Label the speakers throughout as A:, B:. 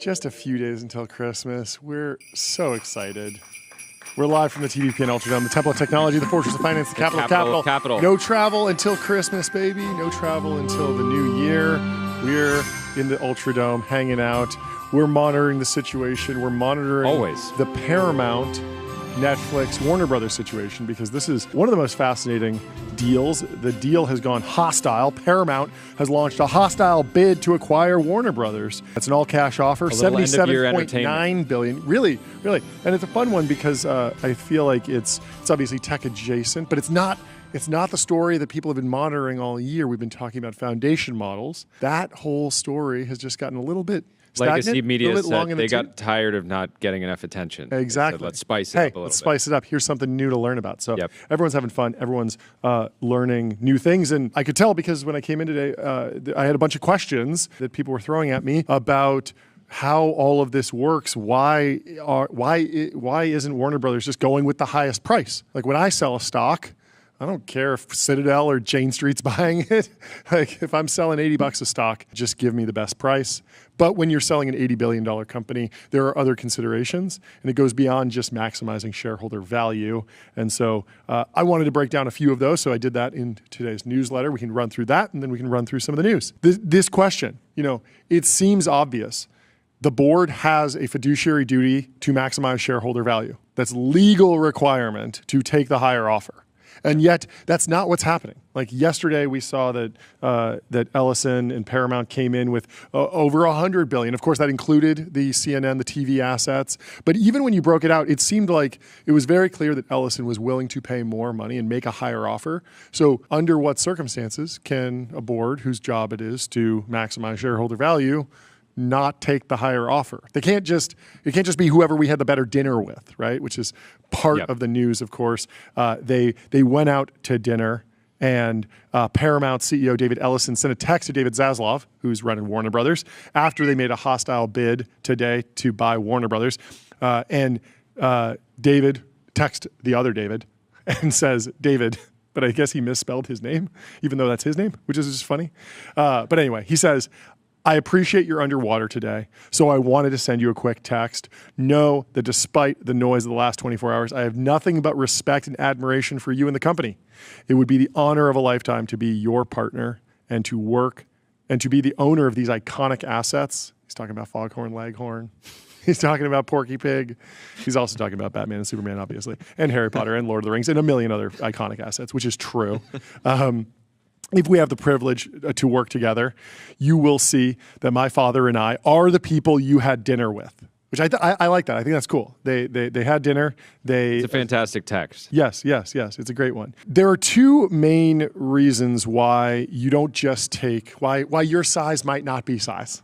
A: Just a few days until Christmas. We're so excited. We're live from the TBPN Ultradome, the Temple of Technology, the Fortress of Finance, the capital of capital. No travel until Christmas, baby. No travel until the new year. We're in the Ultradome, hanging out. We're monitoring the situation. We're monitoring the Paramount, Netflix, Warner Brothers situation, because this is one of the most fascinating deals. The deal has gone hostile. Paramount has launched a hostile bid to acquire Warner Brothers. It's an all-cash offer, $77.9 billion. Really. And it's a fun one because I feel like it's obviously tech adjacent, but it's not the story that people have been monitoring all year. We've been talking about foundation models. That whole story has just gotten a little bit stagnant.
B: Legacy media said they got tired of not getting enough attention.
A: Exactly.
B: Said, let's spice it up a little bit.
A: Let's spice it up. Here's something new to learn about. So everyone's having fun. Everyone's learning new things. And I could tell because when I came in today, I had a bunch of questions that people were throwing at me about how all of this works. Why isn't Warner Brothers just going with the highest price? Like when I sell a stock, I don't care if Citadel or Jane Street's buying it. Like if I'm selling $80 a stock, just give me the best price. But when you're selling an $80 billion company, there are other considerations, and it goes beyond just maximizing shareholder value. And so I wanted to break down a few of those, so I did that in today's newsletter. We can run through that, and then we can run through some of the news. This question, it seems obvious. The board has a fiduciary duty to maximize shareholder value. That's legal requirement to take the higher offer. And yet, that's not what's happening. Like yesterday, we saw that Ellison and Paramount came in with over $100 billion. Of course, that included the CNN, the TV assets. But even when you broke it out, it seemed like it was very clear that Ellison was willing to pay more money and make a higher offer. So under what circumstances can a board, whose job it is to maximize shareholder value, not take the higher offer? It can't just be whoever we had the better dinner with, right? Which is part of the news, of course. They went out to dinner, and Paramount CEO David Ellison sent a text to David Zaslav, who's running Warner Brothers, after they made a hostile bid today to buy Warner Brothers. And David texts the other David and says, David, but I guess he misspelled his name, even though that's his name, which is just funny. But anyway, he says, I appreciate you're underwater today, so I wanted to send you a quick text. Know that despite the noise of the last 24 hours, I have nothing but respect and admiration for you and the company. It would be the honor of a lifetime to be your partner and to work and to be the owner of these iconic assets. He's talking about Foghorn Leghorn. He's talking about Porky Pig. He's also talking about Batman and Superman, obviously, and Harry Potter and Lord of the Rings and a million other iconic assets, which is true. If we have the privilege to work together, you will see that my father and I are the people you had dinner with, which I like that. I think that's cool. They had dinner.
B: It's a fantastic text.
A: Yes. It's a great one. There are two main reasons why you don't just take, why your size might not be size.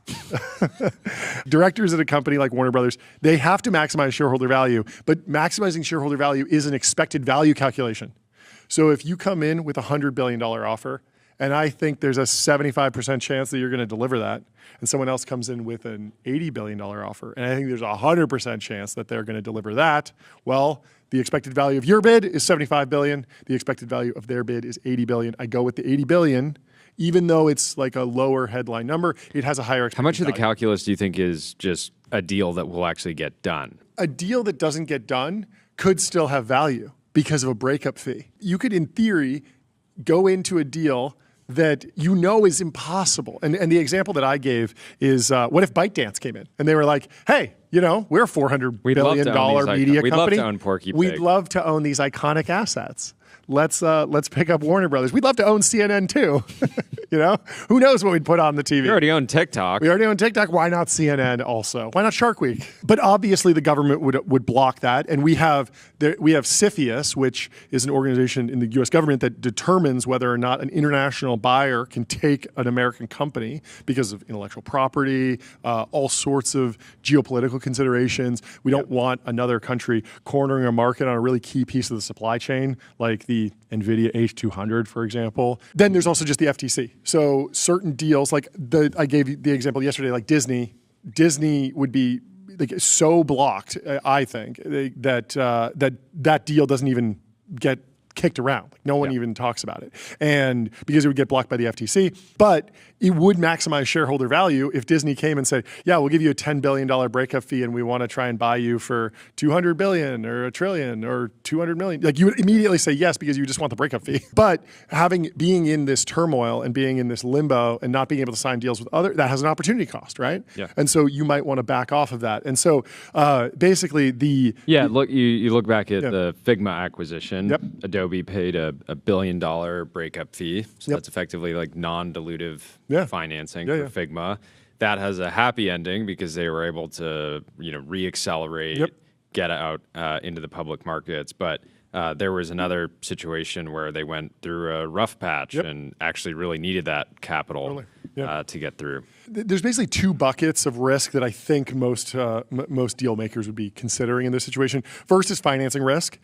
A: Directors at a company like Warner Brothers, they have to maximize shareholder value, but maximizing shareholder value is an expected value calculation. So if you come in with a $100 billion offer, and I think there's a 75% chance that you're going to deliver that, and someone else comes in with an $80 billion offer, and I think there's a 100% chance that they're going to deliver that, well, the expected value of your bid is $75 billion. The expected value of their bid is $80 billion. I go with the $80 billion. Even though it's like a lower headline number, it has a higher expected value.
B: How much of the calculus do you think is just a deal that will actually get done?
A: A deal that doesn't get done could still have value because of a breakup fee. You could, in theory, go into a deal that you know is impossible. And the example that I gave is, what if ByteDance came in and they were like, hey, we're a $400 billion media company.
B: We'd love to own Porky Pig.
A: We'd love to own these iconic assets. Let's pick up Warner Brothers. We'd love to own CNN too. Who knows what we'd put on the TV?
B: We already own TikTok.
A: We already own TikTok. Why not CNN also? Why not Shark Week? But obviously the government would block that. And we have CFIUS, which is an organization in the U.S. government that determines whether or not an international buyer can take an American company because of intellectual property, all sorts of geopolitical considerations. We don't want another country cornering a market on a really key piece of the supply chain, like the Nvidia H200, for example. Then there's also just the FTC. So certain deals, like I gave you the example yesterday, like Disney would be so blocked, I think, that deal doesn't even get kicked around. Like no one even talks about it. And because it would get blocked by the FTC. But it would maximize shareholder value if Disney came and said, yeah, we'll give you a $10 billion breakup fee and we want to try and buy you for $200 billion or $1 trillion or $200 million. Like you would immediately say yes because you just want the breakup fee. But being in this turmoil and being in this limbo and not being able to sign deals with that has an opportunity cost, right? Yeah. And so you might want to back off of that. And so basically
B: you look back at the Figma acquisition.
A: Yep.
B: Adobe paid a $1 billion breakup fee. So that's effectively like non-dilutive financing for Figma. That has a happy ending because they were able to, reaccelerate, get out into the public markets. But there was another situation where they went through a rough patch and actually really needed that capital to get through.
A: There's basically two buckets of risk that I think most deal makers would be considering in this situation. First is financing risk.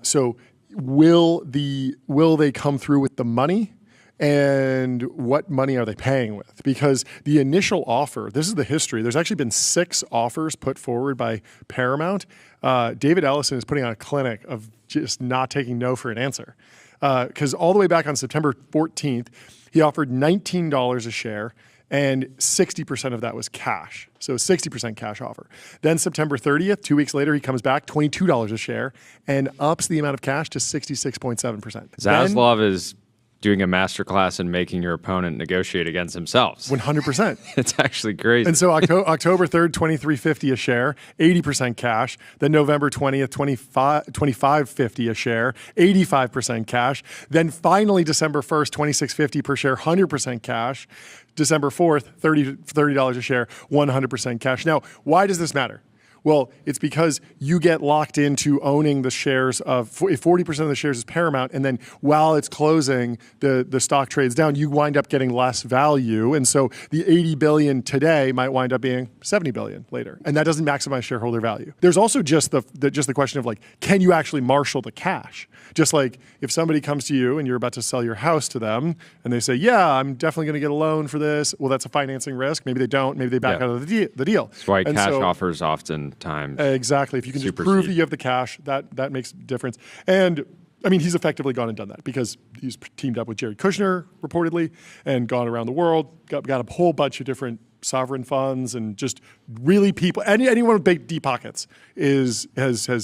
A: So will they come through with the money? And what money are they paying with? Because the initial offer, this is the history. There's actually been 6 offers put forward by Paramount. David Ellison is putting on a clinic of just not taking no for an answer. Because all the way back on September 14th, he offered $19 a share, and 60% of that was cash. So 60% cash offer. Then September 30th, 2 weeks later, he comes back, $22 a share, and ups the amount of cash to 66.7%.
B: Zaslav is doing a masterclass in making your opponent negotiate against themselves.
A: 100%.
B: It's actually crazy.
A: And so October 3rd, $23.50 a share, 80% cash. Then November 20th, $25.50 a share, 85% cash. Then finally December 1st, $26.50 per share, 100% cash. December 4th, $30 a share, 100% cash. Now, why does this matter? Well, it's because you get locked into owning the shares of, if 40% of the shares is Paramount, and then while it's closing, the stock trades down, you wind up getting less value. And so the $80 billion today might wind up being $70 billion later. And that doesn't maximize shareholder value. There's also just the question of like, can you actually marshal the cash? Just like if somebody comes to you and you're about to sell your house to them and they say, yeah, I'm definitely going to get a loan for this. Well, that's a financing risk. Maybe they don't. Maybe they back out of the deal.
B: That's why cash offers often times.
A: Exactly. If you can just prove that you have the cash, that makes a difference. And I mean, he's effectively gone and done that because he's teamed up with Jared Kushner reportedly and gone around the world, got a whole bunch of different sovereign funds and just really people, anyone with big deep pockets has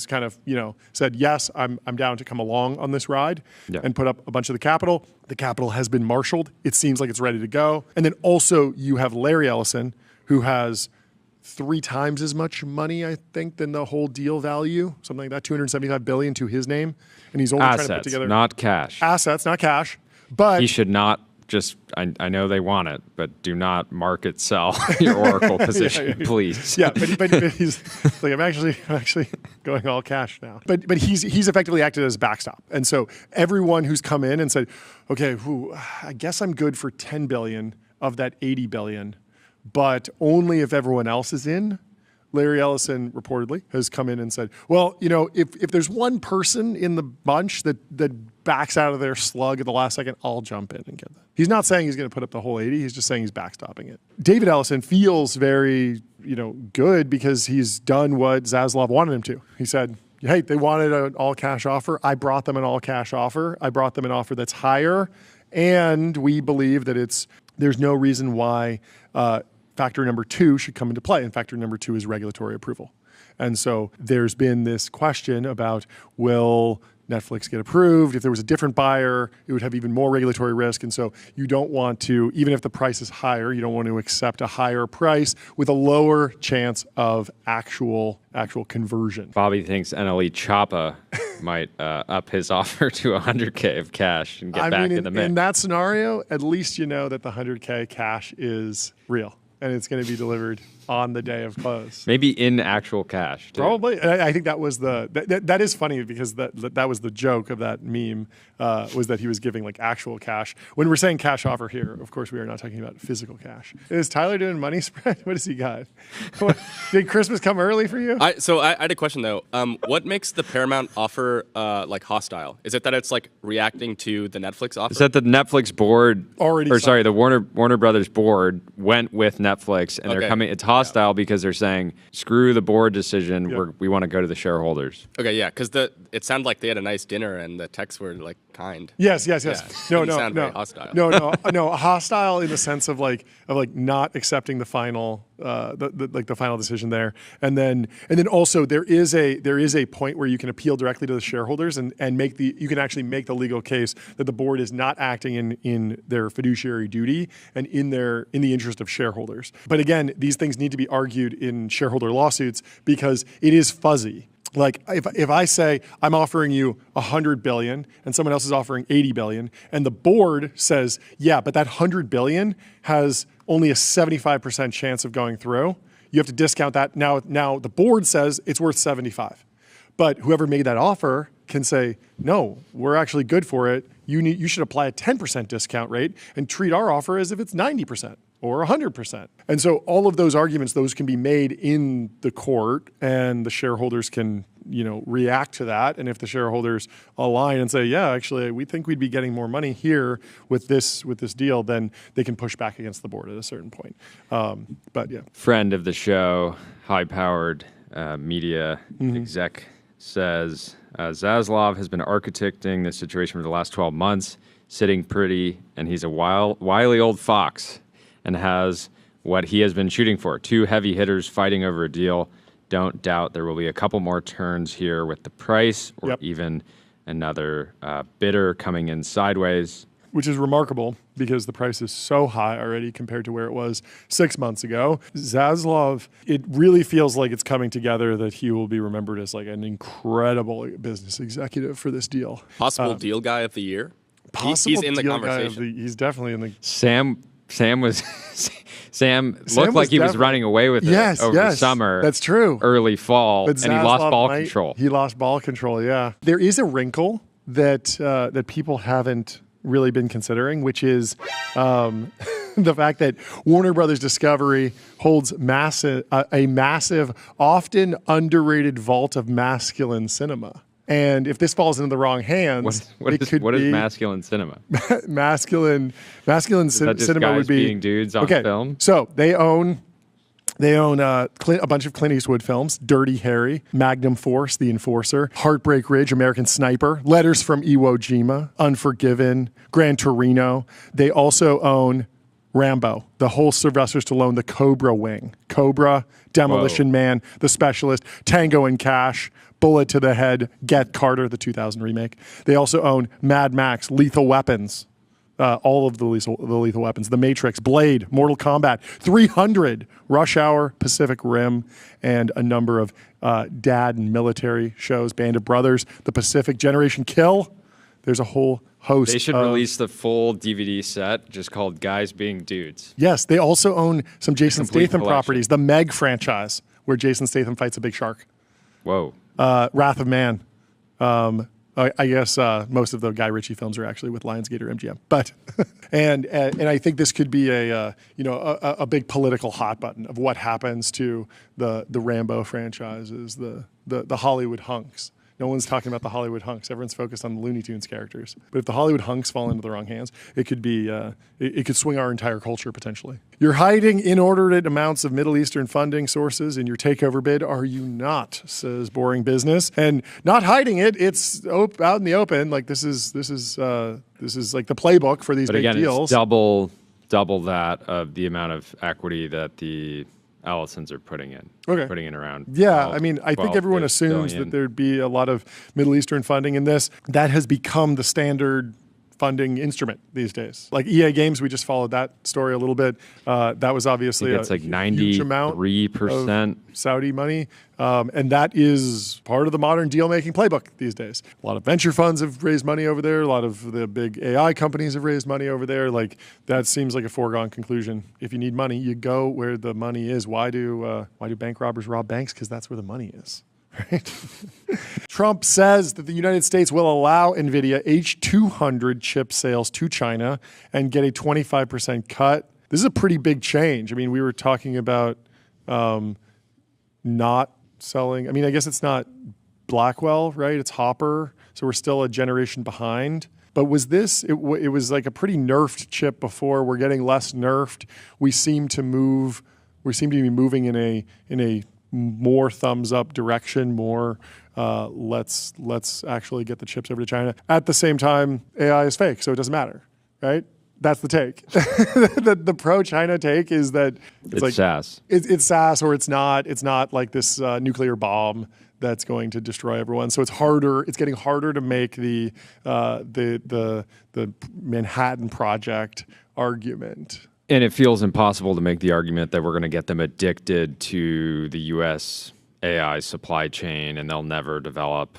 A: kind of, said, yes, I'm down to come along on this ride and put up a bunch of the capital. The capital has been marshaled. It seems like it's ready to go. And then also you have Larry Ellison, who has 3 times as much money, I think, than the whole deal value, something like that, $275 billion to his name. And he's only trying to put together
B: not cash.
A: Assets, not cash. But
B: he should not just, I know they want it, but do not market sell your Oracle position, please.
A: Yeah, but he's like, I'm actually going all cash now. But he's effectively acted as backstop. And so everyone who's come in and said, okay, I guess I'm good for $10 billion of that $80 billion, but only if everyone else is in. Larry Ellison reportedly has come in and said, well, if there's one person in the bunch that backs out of their slug at the last second, I'll jump in and get that. He's not saying he's going to put up the whole 80. He's just saying he's backstopping it. David Ellison feels very, good because he's done what Zaslav wanted him to. He said, hey, they wanted an all-cash offer. I brought them an all-cash offer. I brought them an offer that's higher. And we believe that there's no reason why factor number 2 should come into play. And factor number 2 is regulatory approval. And so there's been this question about, will Netflix get approved? If there was a different buyer, it would have even more regulatory risk. And so you don't want to, even if the price is higher, you don't want to accept a higher price with a lower chance of actual conversion.
B: Bobby thinks NLE Chapa might up his offer to $100K of cash and get back in the mix.
A: In that scenario, at least you know that the $100K cash is real. And it's going to be delivered on the day of close.
B: Maybe in actual cash, too.
A: Probably. I think that was that is funny because that was the joke of that meme, was that he was giving like actual cash. When we're saying cash offer here, of course, we are not talking about physical cash. Is Tyler doing money spread? What does he got? Did Christmas come early for you?
C: So I had a question, though. What makes the Paramount offer like hostile? Is it that it's like reacting to the Netflix offer?
B: Is that the Netflix board, the Warner Brothers board went with Netflix, and they're coming. It's hostile because they're saying, "Screw the board decision. We want to go to the shareholders."
C: Okay, yeah, because it sounded like they had a nice dinner, and the texts were like kind.
A: Yes.
C: Yeah.
A: No,
C: very hostile.
A: No, hostile in the sense of not accepting the final the final decision there, and then also there is a point where you can appeal directly to the shareholders and you can actually make the legal case that the board is not acting in their fiduciary duty and in the interest of shareholders. But again, these things need to be argued in shareholder lawsuits because it is fuzzy. Like if I say I'm offering you $100 billion and someone else is offering $80 billion, and the board says, yeah, but that $100 billion has only a 75% chance of going through, you have to discount that. Now the board says it's worth 75, but whoever made that offer can say, no, we're actually good for it. You should apply a 10% discount rate and treat our offer as if it's 90% or 100%. And so all of those arguments, those can be made in the court, and the shareholders can, react to that. And if the shareholders align and say, yeah, actually, we think we'd be getting more money here with this deal, then they can push back against the board at a certain point. But yeah.
B: Friend of the show, high-powered media exec says, Zaslav has been architecting this situation for the last 12 months, sitting pretty, and he's a wily old fox and has what he has been shooting for. 2 heavy hitters fighting over a deal. Don't doubt there will be a couple more turns here with the price, or even another bidder coming in sideways.
A: Which is remarkable because the price is so high already compared to where it was 6 months ago. Zaslav, it really feels like it's coming together that he will be remembered as like an incredible business executive for this deal.
C: Possible deal guy of the year? He's in the conversation.
A: He's definitely in the...
B: Sam looked like he was running away with it over the summer.
A: That's true.
B: Early fall, and he lost ball control.
A: He lost ball control, yeah. There is a wrinkle that people haven't really been considering, which is the fact that Warner Brothers Discovery holds a massive, often underrated vault of masculine cinema. And if this falls into the wrong hands,
B: what is masculine cinema?
A: masculine cinema would be
B: being dudes on film.
A: So they own a bunch of Clint Eastwood films: Dirty Harry, Magnum Force, The Enforcer, Heartbreak Ridge, American Sniper, Letters from Iwo Jima, Unforgiven, Gran Torino. They also own Rambo, the whole Sylvester Stallone, the Cobra Wing, Cobra, Demolition Man, The Specialist, Tango and Cash, Bullet to the Head, Get Carter, the 2000 remake. They also own Mad Max, Lethal Weapons, all of the lethal weapons, The Matrix, Blade, Mortal Kombat, 300, Rush Hour, Pacific Rim, and a number of dad and military shows, Band of Brothers, The Pacific, Generation Kill. There's a whole host.
B: They should release the full DVD set just called Guys Being Dudes.
A: Yes, they also own some Jason Statham properties, the Meg franchise, where Jason Statham fights a big shark.
B: Whoa.
A: Wrath of Man. I guess most of the Guy Ritchie films are actually with Lionsgate or MGM, but and I think this could be a big political hot button of what happens to the Rambo franchises, the Hollywood hunks. No one's talking about the Hollywood hunks. Everyone's focused on the Looney Tunes characters. But if the Hollywood hunks fall into the wrong hands, it could be it could swing our entire culture potentially. You're hiding inordinate amounts of Middle Eastern funding sources in your takeover bid, are you not? Says Boring Business, and not hiding it. It's out in the open. Like this is like the playbook for these big deals.
B: It's double that of the amount of equity that the Allisons are putting in around.
A: Yeah, I mean, I think everyone assumes that there'd be a lot of Middle Eastern funding in this. That has become the standard funding instrument these days. Like EA Games, we just followed that story a little bit. That was obviously
B: it's like 93%
A: Saudi money, and that is part of the modern deal-making playbook these days. A lot of venture funds have raised money over there. A lot of the big AI companies have raised money over there. Like that seems like a foregone conclusion. If you need money, you go where the money is. Why do bank robbers rob banks? Because that's where the money is. Right? Trump says that the United States will allow Nvidia H200 chip sales to China and get a 25% cut. This is a pretty big change. I mean, we were talking about not selling. I mean, I guess it's not Blackwell, right? It's Hopper. So we're still a generation behind. But was this? It was like a pretty nerfed chip before. We're getting less nerfed. We seem to be moving in a more thumbs up direction. More let's actually get the chips over to China. At the same time, AI is fake, so it doesn't matter, right? That's the take. the pro-China take is that
B: it's like SAS.
A: It's SAS, or it's not. It's not like this nuclear bomb that's going to destroy everyone. So it's harder. It's getting harder to make the Manhattan Project argument.
B: And it feels impossible to make the argument that we're going to get them addicted to the U.S. AI supply chain, and they'll never develop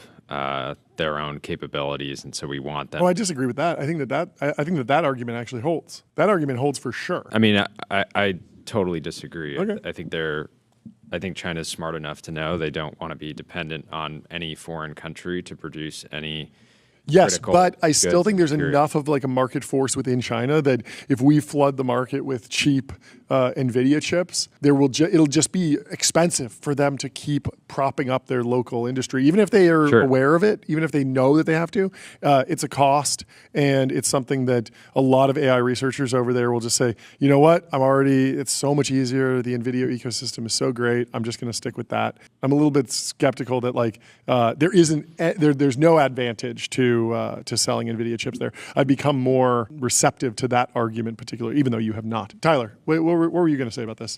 B: their own capabilities, and so we want them.
A: Oh, I disagree with that. I think that argument actually holds. That argument holds for sure.
B: I mean, I totally disagree.
A: Okay.
B: I think China's smart enough to know they don't want to be dependent on any foreign country to produce any.
A: Yes, but I still think there's enough of like a market force within China that if we flood the market with cheap Nvidia chips, it'll just be expensive for them to keep propping up their local industry, even if they are aware of it, even if they know that they have to. It's a cost, and it's something that a lot of AI researchers over there will just say, you know what, it's so much easier. The Nvidia ecosystem is so great. I'm just going to stick with that. I'm a little bit skeptical that there's no advantage to selling Nvidia chips there. I've become more receptive to that argument, particularly, even though you have not. Tyler, what were you going to say about this?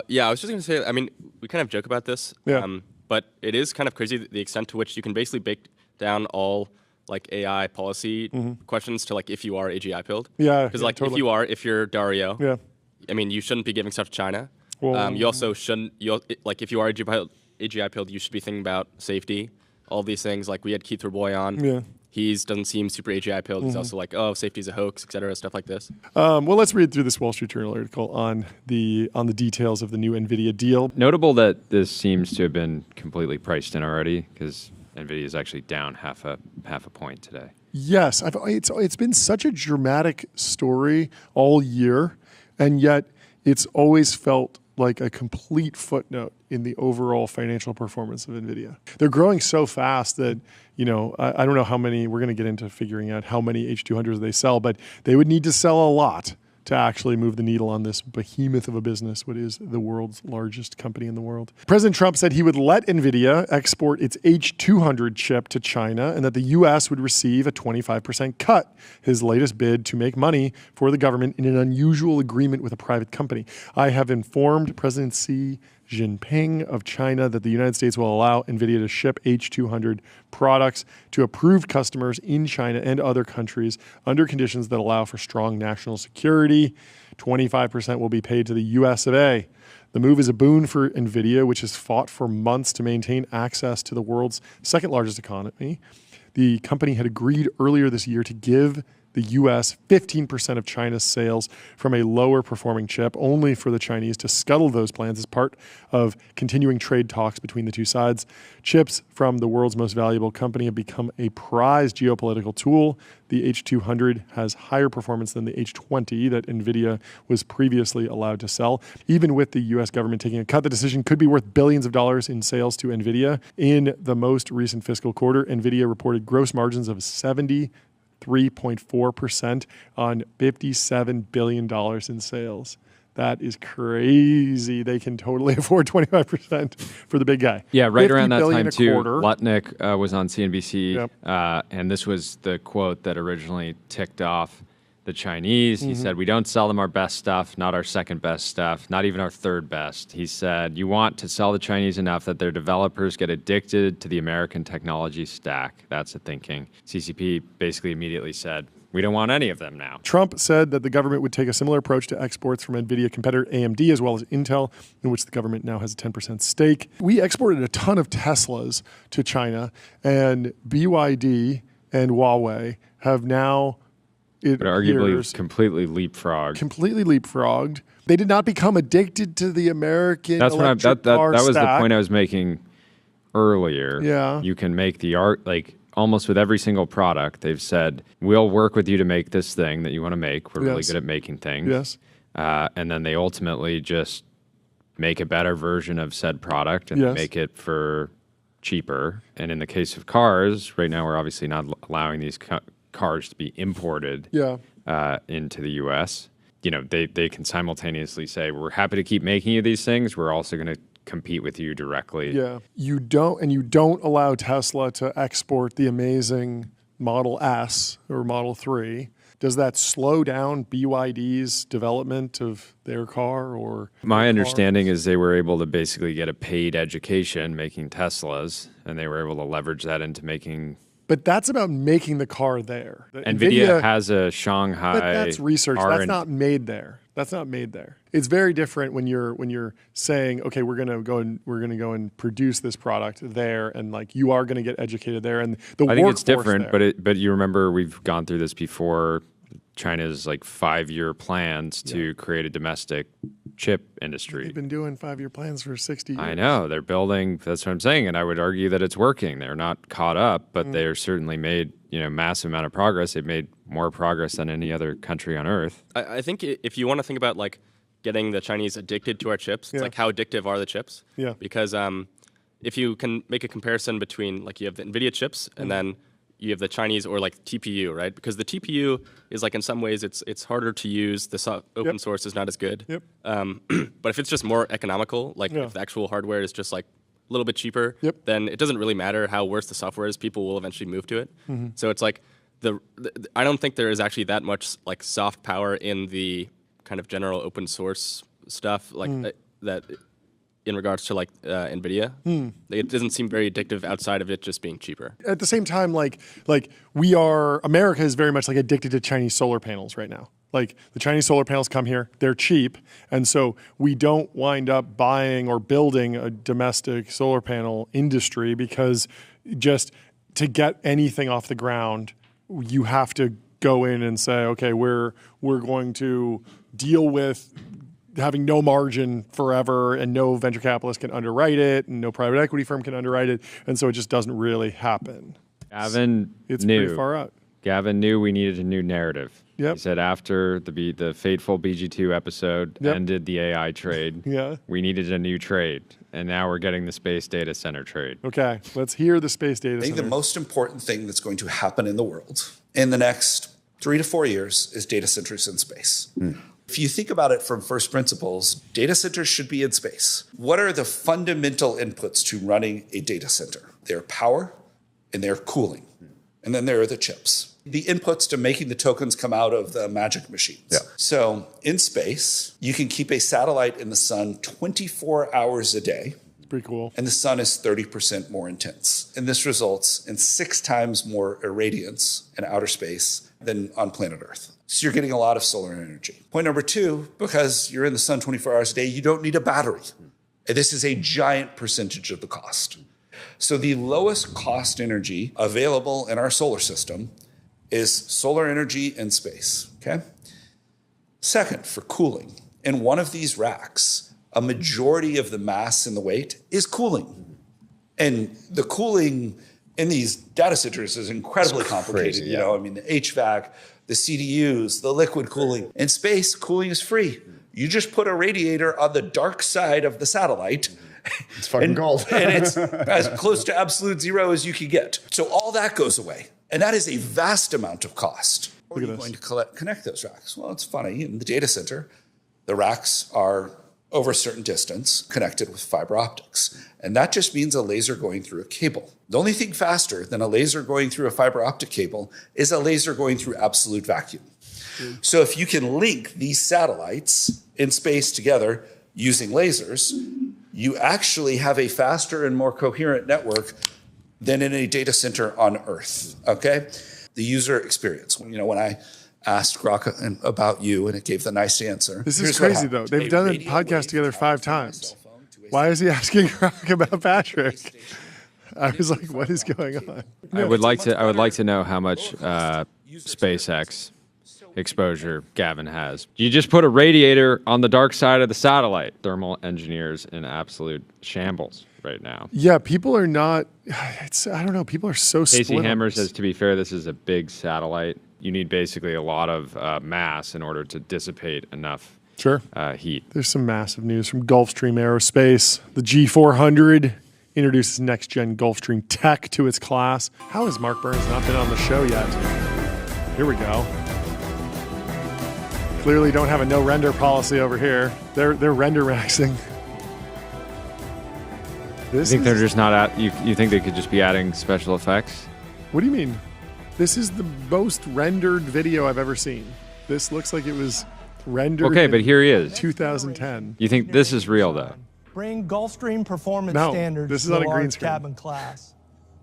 C: Yeah, I was just going to say, I mean, we kind of joke about this, but it is kind of crazy the extent to which you can basically bake down all like AI policy questions to like if you are AGI pilled.
A: Yeah,
C: because like
A: totally.
C: if you're Dario, I mean, you shouldn't be giving stuff to China.
A: Well,
C: you also shouldn't. Like if you are AGI pilled, you should be thinking about safety, all these things. Like we had Keith Raboy on.
A: Yeah.
C: He doesn't seem super AGI pilled. He's also like, oh, safety's a hoax, et cetera, stuff like this.
A: Well, let's read through this Wall Street Journal article on the details of the new Nvidia deal.
B: Notable that this seems to have been completely priced in already, because Nvidia is actually down half a point today.
A: Yes, it's been such a dramatic story all year, and yet it's always felt like a complete footnote in the overall financial performance of Nvidia. They're growing so fast that, I don't know how many, we're going to get into figuring out how many H200s they sell, but they would need to sell a lot to actually move the needle on this behemoth of a business, what is the world's largest company in the world. President Trump said he would let Nvidia export its H200 chip to China and that the U.S. would receive a 25% cut, his latest bid to make money for the government in an unusual agreement with a private company. I have informed President Xi Jinping of China that the United States will allow Nvidia to ship H200 products to approved customers in China and other countries under conditions that allow for strong national security. 25% will be paid to the US of A. The move is a boon for Nvidia, which has fought for months to maintain access to the world's second largest economy. The company had agreed earlier this year to give the U.S. 15% of China's sales from a lower performing chip, only for the Chinese to scuttle those plans as part of continuing trade talks between the two sides. Chips from the world's most valuable company have become a prized geopolitical tool. The H200 has higher performance than the H20 that Nvidia was previously allowed to sell. Even with the U.S. government taking a cut, the decision could be worth billions of dollars in sales to Nvidia. In the most recent fiscal quarter, Nvidia reported gross margins of 73.4% on $57 billion in sales. That is crazy. They can totally afford 25% for the big guy.
B: Yeah, right around that time too. Lutnick was on CNBC,
A: Yep.
B: And this was the quote that originally ticked off the Chinese. He said, "We don't sell them our best stuff, not our second best stuff, not even our third best." He said, "You want to sell the Chinese enough that their developers get addicted to the American technology stack." That's the thinking. CCP basically immediately said, "We don't want any of them now."
A: Trump said that the government would take a similar approach to exports from Nvidia competitor AMD as well as Intel, in which the government now has a 10% stake. We exported a ton of Teslas to China, and BYD and Huawei have now,
B: but arguably completely leapfrogged. They did not become addicted to the American electric car that was
A: stack.
B: the point I was making earlier.
A: Yeah.
B: You can make the art, like almost with every single product, they've said, we'll work with you to make this thing that you want to make. We're really good at making things.
A: Yes.
B: And then they ultimately just make a better version of said product and make it for cheaper. And in the case of cars, right now we're obviously not allowing these cars to be imported into the U.S. They can simultaneously say, we're happy to keep making you these things. We're also going to compete with you directly.
A: Yeah. You don't allow Tesla to export the amazing Model S or Model 3. Does that slow down BYD's development of their car or?
B: My understanding is they were able to basically get a paid education making Teslas, and they were able to leverage that into making.
A: But that's about making the car there.
B: Nvidia has a Shanghai.
A: But that's research. That's not made there. That's not made there. It's very different when you're saying, okay, we're gonna go and produce this product there, and like you are gonna get educated there. And I think it's different,
B: but you remember we've gone through this before. China's like 5-year plans to create a domestic chip industry.
A: They've been doing 5-year plans for 60 years.
B: I know. They're building, that's what I'm saying, and I would argue that it's working. They're not caught up, but they're certainly made, massive amount of progress. They've made more progress than any other country on earth.
C: I think if you want to think about like getting the Chinese addicted to our chips, it's like how addictive are the chips?
A: Yeah.
C: Because if you can make a comparison between like you have the Nvidia chips and then you have the Chinese or like TPU, right? Because the TPU is like in some ways it's harder to use. The open source is not as good.
A: Yep.
C: But if it's just more economical, like if the actual hardware is just like a little bit cheaper, then it doesn't really matter how worse the software is. People will eventually move to it. So it's like I don't think there is actually that much like soft power in the kind of general open source stuff like that. In regards to like Nvidia, it doesn't seem very addictive outside of it just being cheaper.
A: At the same time, like America is very much like addicted to Chinese solar panels right now. Like the Chinese solar panels come here, they're cheap, and so we don't wind up buying or building a domestic solar panel industry because just to get anything off the ground, you have to go in and say, okay, we're going to deal with having no margin forever, and no venture capitalist can underwrite it, and no private equity firm can underwrite it, and so it just doesn't really happen.
B: It's
A: pretty far out.
B: Gavin knew we needed a new narrative.
A: Yep.
B: He said after the fateful BG2 episode ended the AI trade, we needed a new trade, and now we're getting the space data center trade.
A: Okay, let's hear the space data center.
D: I think the most important thing that's going to happen in the world in the next 3 to 4 years is data centers in space. If you think about it from first principles, data centers should be in space. What are the fundamental inputs to running a data center? They're power and they're cooling. And then there are the chips. The inputs to making the tokens come out of the magic machines. Yeah. So in space, you can keep a satellite in the sun 24 hours a day.
A: It's pretty cool.
D: And the sun is 30% more intense. And this results in 6 times more irradiance in outer space than on planet Earth. So you're getting a lot of solar energy. Point number 2, because you're in the sun 24 hours a day, you don't need a battery. And this is a giant percentage of the cost. So the lowest cost energy available in our solar system is solar energy in space, okay? Second, for cooling, in one of these racks, a majority of the mass and the weight is cooling. And the cooling in these data centers is incredibly complicated. Crazy, the HVAC, the CDUs, the liquid cooling. In space, cooling is free. You just put a radiator on the dark side of the satellite.
E: It's fucking gold.
D: And it's as close to absolute zero as you can get. So all that goes away. And that is a vast amount of cost. How are you going to connect those racks? Well, it's funny. In the data center, the racks are over a certain distance connected with fiber optics. And that just means a laser going through a cable. The only thing faster than a laser going through a fiber optic cable is a laser going through absolute vacuum. So if you can link these satellites in space together using lasers, you actually have a faster and more coherent network than in a data center on Earth, okay? The user experience. When I asked Grok about you and it gave the nice answer.
A: This is crazy though. They've done a podcast together 5 times. Why is he asking Grok about Patrick? I was like, what is going on?
B: I would like to know how much SpaceX exposure Gavin has. You just put a radiator on the dark side of the satellite. Thermal engineers in absolute shambles right now.
A: Yeah, people are not. I don't know. People are so split.
B: Casey Hammer says, to be fair, this is a big satellite. You need basically a lot of mass in order to dissipate enough heat.
A: There's some massive news from Gulfstream Aerospace. The G400 introduces next-gen Gulfstream tech to its class. How has Mark Burns not been on the show yet? Here we go. Clearly don't have a no render policy over here. They're render maxing.
B: You think they're just not at? You think they could just be adding special effects?
A: What do you mean? This is the most rendered video I've ever seen. This looks like it was rendered.
B: Okay, but here he is.
A: 2010.
B: You think this is real though?
E: Bring Gulfstream performance standards
A: this is
E: to
A: on
E: the
A: a green
E: large
A: screen.
E: cabin class.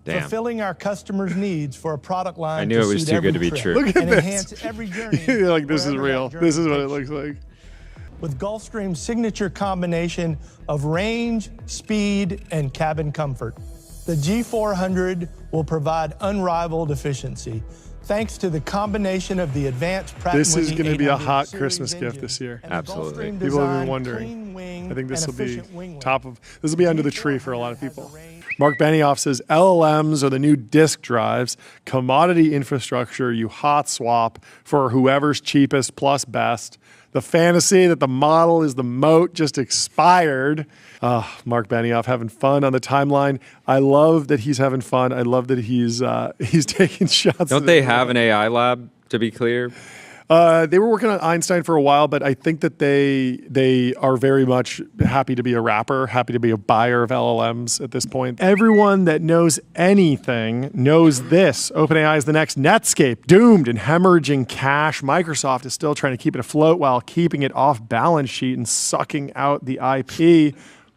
B: Damn.
E: Fulfilling our customers' needs for a product line.
B: I knew it was too good to be true.
A: Look at
E: and
A: this.
E: enhance every journey.
A: You're like, this is real. This is what it looks like.
E: With Gulfstream's signature combination of range, speed, and cabin comfort, the G400 will provide unrivaled efficiency. Thanks to the combination of the advanced Pratt &
A: This is
E: Whitney
A: going to be a
E: 800
A: hot
E: series
A: Christmas gift
E: engine
A: this year.
E: and the
B: Absolutely.
E: Gulfstream
A: People have been
E: designed
A: wondering.
E: clean wing
A: I think this will
E: and
A: be
E: efficient wing
A: top of. This will be under the tree for a lot of people. Mark Benioff says LLMs are the new disk drives, commodity infrastructure you hot swap for whoever's cheapest plus best. The fantasy that the model is the moat just expired. Mark Benioff having fun on the timeline. I love that he's having fun. I love that he's taking shots.
B: Don't they have an AI lab, to be clear?
A: They were working on Einstein for a while, but I think that they are very much happy to be a wrapper, happy to be a buyer of LLMs at this point. Everyone that knows anything knows this. OpenAI is the next Netscape, doomed and hemorrhaging cash. Microsoft is still trying to keep it afloat while keeping it off balance sheet and sucking out the IP.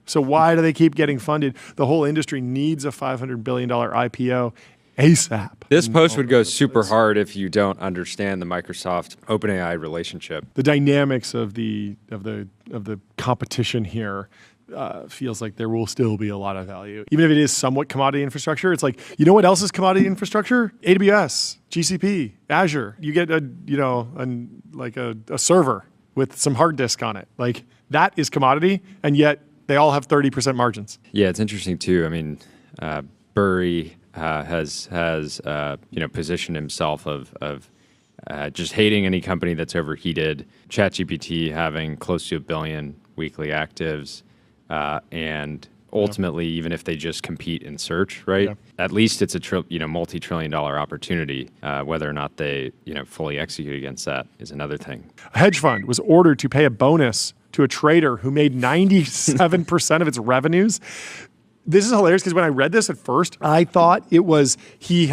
A: So why do they keep getting funded? The whole industry needs a $500 billion IPO. ASAP.
B: This post would go super hard if you don't understand the Microsoft OpenAI relationship.
A: The dynamics of the competition here feels like there will still be a lot of value, even if it is somewhat commodity infrastructure. It's like, you know what else is commodity infrastructure? AWS, GCP, Azure. You get a server with some hard disk on it. Like, that is commodity, and yet they all have 30% margins.
B: Yeah, it's interesting too. I mean, Burry has positioned himself of just hating any company that's overheated. ChatGPT having close to 1 billion weekly actives, and ultimately, even if they just compete in search, right? At least it's a multi-trillion-dollar opportunity. Whether or not they fully execute against that is another thing.
A: A hedge fund was ordered to pay a bonus to a trader who made 97% of its revenues. This is hilarious because when I read this at first, I thought it was his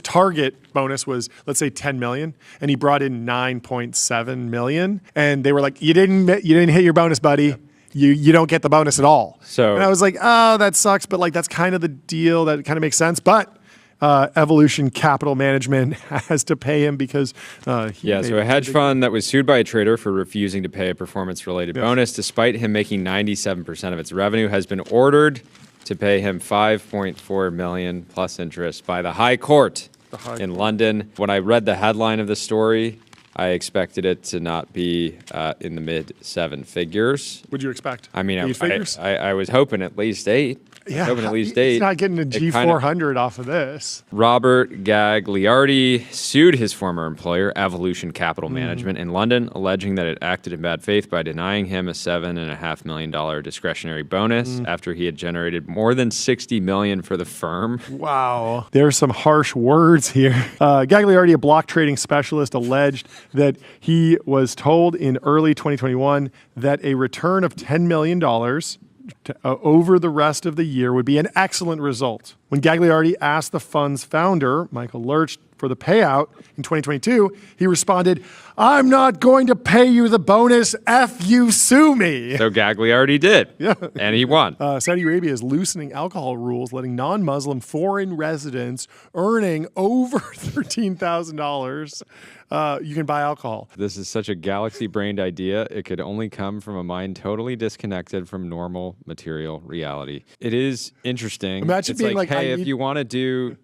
A: target bonus was, let's say, 10 million, and he brought in 9.7 million, and they were like, you didn't hit your bonus, buddy. Yep. You don't get the bonus at all. So, and I was like, oh, that sucks, but like that's kind of the deal. That kind of makes sense, but. Evolution Capital Management has to pay him because
B: so a hedge fund that was sued by a trader for refusing to pay a performance-related bonus, despite him making 97% of its revenue, has been ordered to pay him $5.4 million plus interest by the High Court in London. When I read the headline of the story, I expected it to not be in the mid-7 figures.
A: What'd you expect?
B: I mean,
A: 8 figures?
B: I was hoping at least 8.
A: Yeah,
B: hoping at least 8.
A: He's not getting a G400 off of this.
B: Robert Gagliardi sued his former employer, Evolution Capital Management, in London, alleging that it acted in bad faith by denying him a $7.5 million discretionary bonus after he had generated more than $60 million for the firm.
A: Wow. There's some harsh words here. Gagliardi, a block trading specialist, alleged that he was told in early 2021 that a return of $10 million over the rest of the year would be an excellent result. When Gagliardi asked the fund's founder, Michael Lurch, for the payout in 2022, he responded, "I'm not going to pay you the bonus. F you, sue me."
B: So Gagliardi did. Yeah. And he won.
A: Saudi Arabia is loosening alcohol rules, letting non-Muslim foreign residents earning over $13,000 you can buy alcohol.
B: This is such a galaxy-brained idea. It could only come from a mind totally disconnected from normal material reality. It is interesting.
A: Imagine being like,
B: hey, if you want to do,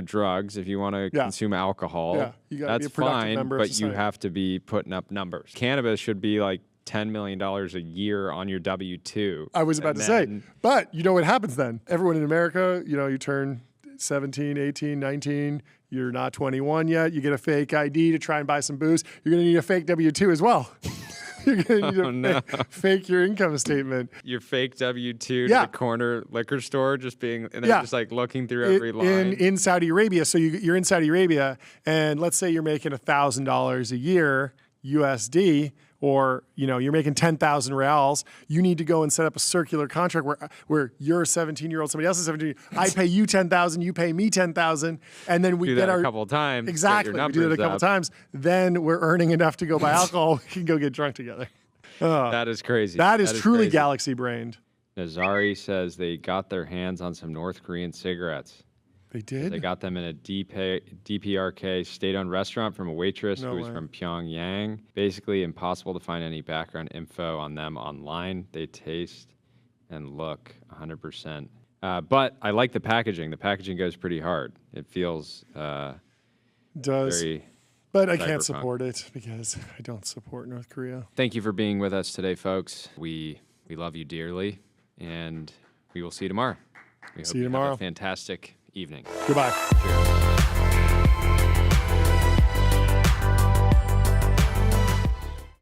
B: drugs, if you want to consume alcohol, that's fine, but you have to be putting up numbers. Cannabis should be like $10 million a year on your W-2.
A: I was about to say, but you know what happens then? Everyone in America, you turn 17, 18, 19, you're not 21 yet, you get a fake ID to try and buy some booze, you're going to need a fake W-2 as well. You're going to need to fake your income statement.
B: Your fake W-2 to the corner liquor store, just being, and then just like looking through every line.
A: In Saudi Arabia. So you're in Saudi Arabia, and let's say you're making $1,000 a year USD, or you're making 10,000 reals. You need to go and set up a circular contract where you're a 17-year-old, somebody else is 17. I pay you 10,000, you pay me 10,000, and then we get
B: a couple of times.
A: Exactly, we do that a couple of times. Then we're earning enough to go buy alcohol. We can go get drunk together.
B: That is crazy.
A: That is truly crazy. Galaxy brained.
B: Nazari says they got their hands on some North Korean cigarettes.
A: They did?
B: They got them in a DPRK state-owned restaurant from a waitress who was from Pyongyang. Basically impossible to find any background info on them online. They taste and look 100%. But I like the packaging. The packaging goes pretty hard. It feels very...
A: But I can't support it because I don't support North Korea.
B: Thank you for being with us today, folks. We love you dearly, and we will see you tomorrow. We hope you have a fantastic evening.
A: Goodbye.
B: Cheers.